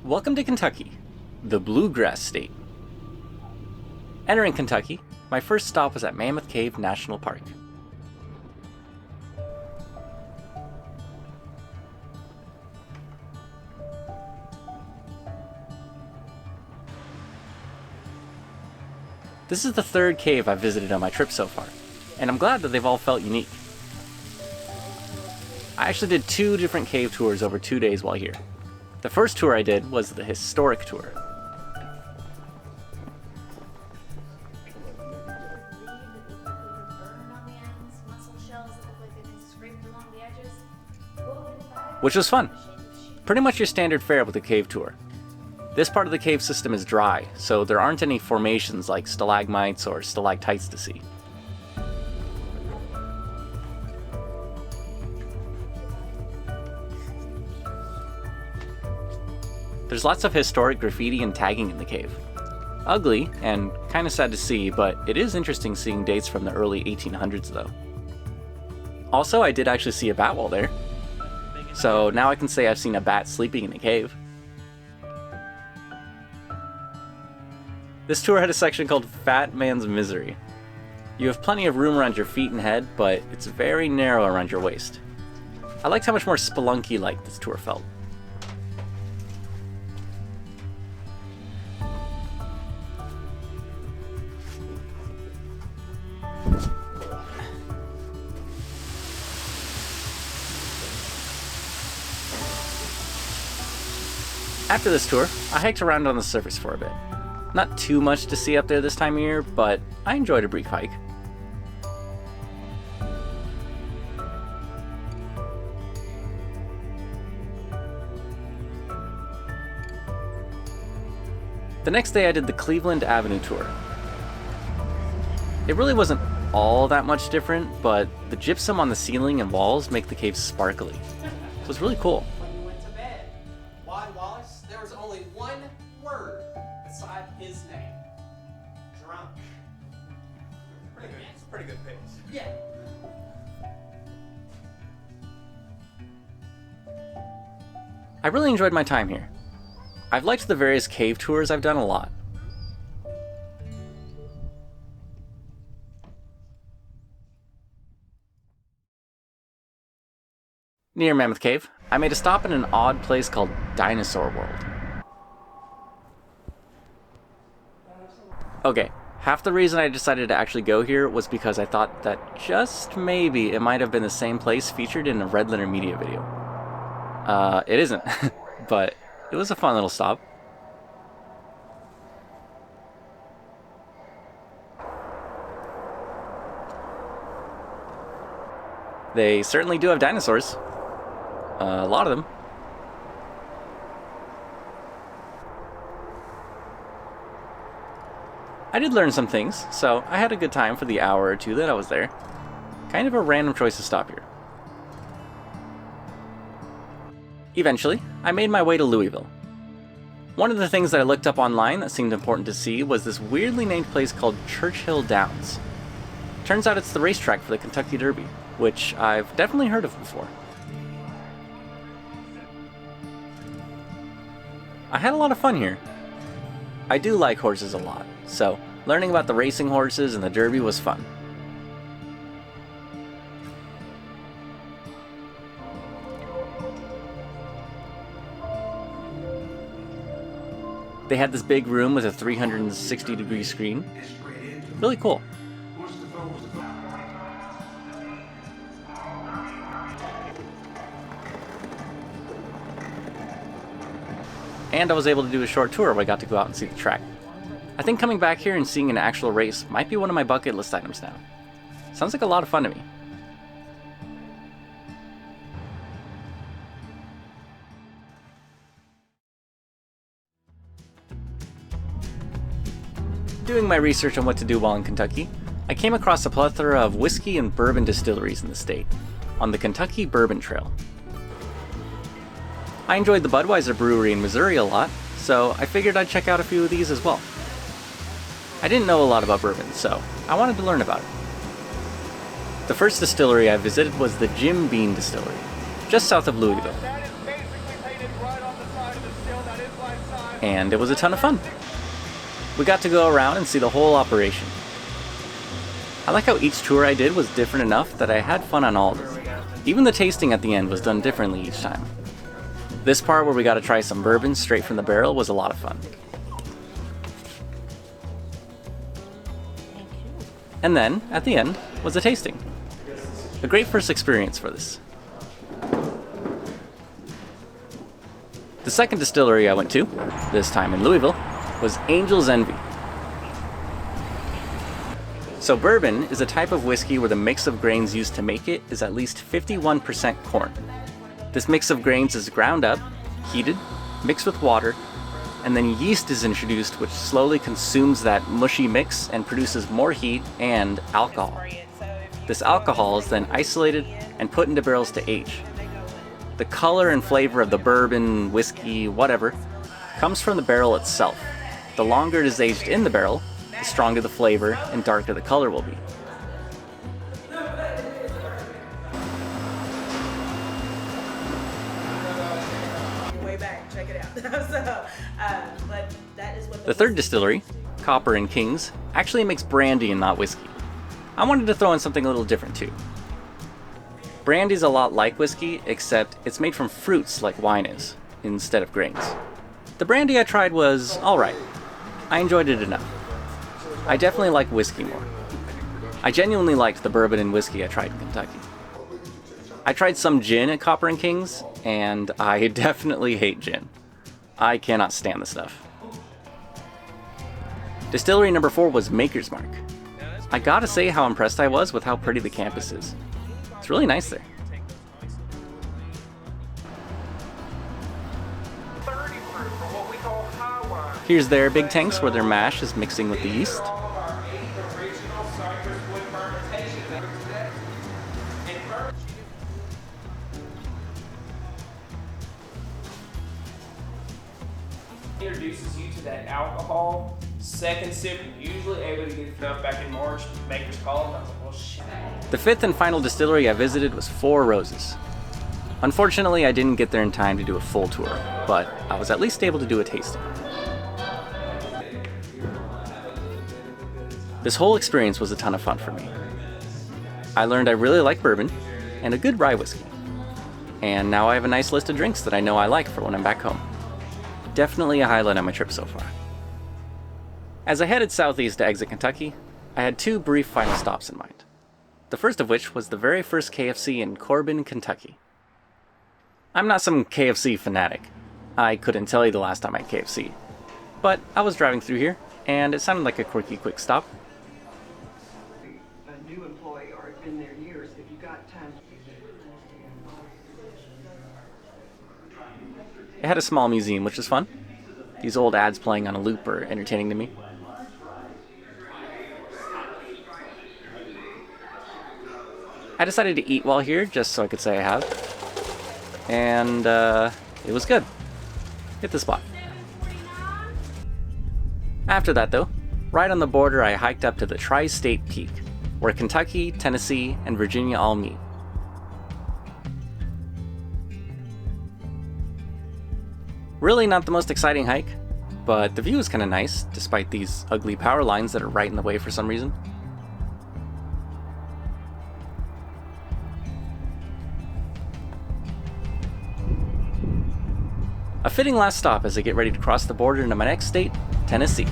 Welcome to Kentucky, the Bluegrass State. Entering Kentucky, my first stop was at Mammoth Cave National Park. This is the third cave I've visited on my trip so far, and I'm glad that they've all felt unique. I actually did 2 different cave tours over 2 days while here. The first tour I did was the historic tour. Which was fun. Pretty much your standard fare with a cave tour. This part of the cave system is dry, so there aren't any formations like stalagmites or stalactites to see. There's lots of historic graffiti and tagging in the cave. Ugly, and kinda sad to see, but it is interesting seeing dates from the early 1800s though. Also, I did actually see a bat while there. So now I can say I've seen a bat sleeping in a cave. This tour had a section called Fat Man's Misery. You have plenty of room around your feet and head, but it's very narrow around your waist. I liked how much more spelunky-like this tour felt. After this tour, I hiked around on the surface for a bit. Not too much to see up there this time of year, but I enjoyed a brief hike. The next day I did the Cleveland Avenue tour. It really wasn't all that much different, but the gypsum on the ceiling and walls make the cave sparkly. It was really cool. His name. Drunk. Pretty good pace. Yeah. I really enjoyed my time here. I've liked the various cave tours I've done a lot. Near Mammoth Cave, I made a stop in an odd place called Dinosaur World. Okay, half the reason I decided to actually go here was because I thought that just maybe it might have been the same place featured in a Red Letter Media video. It isn't, but it was a fun little stop. They certainly do have dinosaurs. A lot of them. I did learn some things, so I had a good time for the hour or 2 that I was there. Kind of a random choice to stop here. Eventually, I made my way to Louisville. One of the things that I looked up online that seemed important to see was this weirdly named place called Churchill Downs. Turns out it's the racetrack for the Kentucky Derby, which I've definitely heard of before. I had a lot of fun here. I do like horses a lot, so learning about the racing horses and the Derby was fun. They had this big room with a 360-degree screen. Really cool. And I was able to do a short tour where I got to go out and see the track. I think coming back here and seeing an actual race might be one of my bucket list items now. Sounds like a lot of fun to me. Doing my research on what to do while in Kentucky, I came across a plethora of whiskey and bourbon distilleries in the state, on the Kentucky Bourbon Trail. I enjoyed the Budweiser brewery in Missouri a lot, so I figured I'd check out a few of these as well. I didn't know a lot about bourbon, so I wanted to learn about it. The first distillery I visited was the Jim Beam Distillery, just south of Louisville. That is basically painted right on the side of the still. That is live and it was a ton of fun. We got to go around and see the whole operation. I like how each tour I did was different enough that I had fun on all of them. Even the tasting at the end was done differently each time. This part where we got to try some bourbon straight from the barrel was a lot of fun. And then, at the end, was a tasting. A great first experience for this. The second distillery I went to, this time in Louisville, was Angel's Envy. So bourbon is a type of whiskey where the mix of grains used to make it is at least 51% corn. This mix of grains is ground up, heated, mixed with water, and then yeast is introduced, which slowly consumes that mushy mix and produces more heat and alcohol. This alcohol is then isolated and put into barrels to age. The color and flavor of the bourbon, whiskey, whatever, comes from the barrel itself. The longer it is aged in the barrel, the stronger the flavor and darker the color will be. Way back, check it out. But that is what The third distillery, Copper and Kings, actually makes brandy and not whiskey. I wanted to throw in something a little different too. Brandy's a lot like whiskey, except it's made from fruits like wine is, instead of grains. The brandy I tried was alright. I enjoyed it enough. I definitely like whiskey more. I genuinely liked the bourbon and whiskey I tried in Kentucky. I tried some gin at Copper and Kings, and I definitely hate gin. I cannot stand the stuff. Distillery number 4 was Maker's Mark. I gotta say how impressed I was with how pretty the campus is. It's really nice there. Here's their big tanks where their mash is mixing with the yeast. Introduces you to that alcohol. Second sip, you're usually able to get enough back in March. Makers call it. I was like, well, shit. The fifth and final distillery I visited was Four Roses. Unfortunately, I didn't get there in time to do a full tour, but I was at least able to do a tasting. This whole experience was a ton of fun for me. I learned I really like bourbon and a good rye whiskey. And now I have a nice list of drinks that I know I like for when I'm back home. Definitely a highlight on my trip so far. As I headed southeast to exit Kentucky, I had 2 brief final stops in mind. The first of which was the very first KFC in Corbin, Kentucky. I'm not some KFC fanatic. I couldn't tell you the last time I had KFC. But I was driving through here, and it sounded like a quirky quick stop. A new employee or have been there years, if you got time. It had a small museum, which was fun. These old ads playing on a loop are entertaining to me. I decided to eat while here, just so I could say I have. And it was good. Hit the spot. After that though, right on the border I hiked up to the Tri-State Peak, where Kentucky, Tennessee, and Virginia all meet. Really not the most exciting hike, but the view is kinda nice, despite these ugly power lines that are right in the way for some reason. A fitting last stop as I get ready to cross the border into my next state, Tennessee.